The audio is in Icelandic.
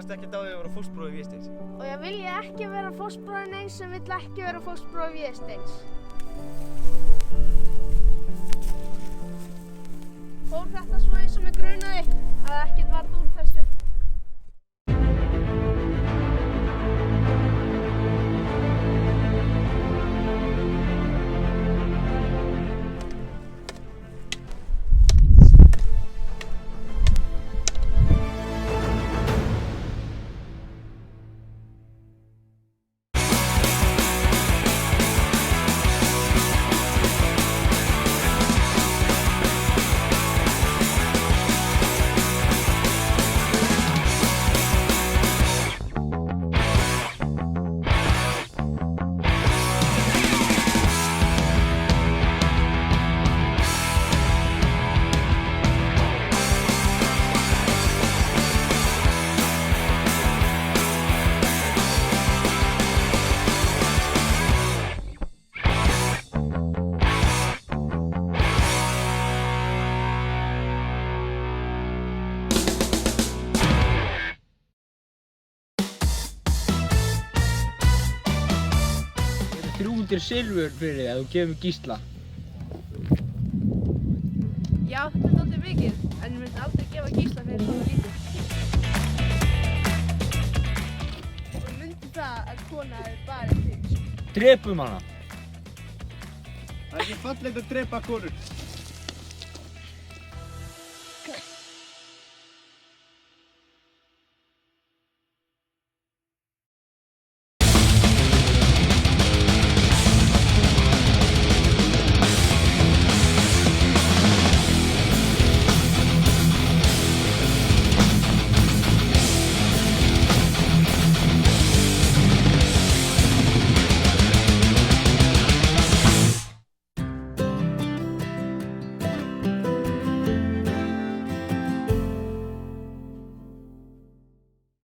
langast ekkert á því að vera fóstbróðir Vésteins. Og ég vilja ekki vera fóstbróðir neins sem vill ekki vera fóstbróðir Vésteins. Fór þetta svo eins og mig grunaði að ekkert varð úr þessu. Silfur fyrir þig að þú gefur mig Gísla. Já, þetta er dálítið mikið, en ég myndi aldrei gefa Gísla fyrir svona lítið. Og myndi það að kona hefði barið þig? Drepum hana. Það er ekki fallegt að drepa konur.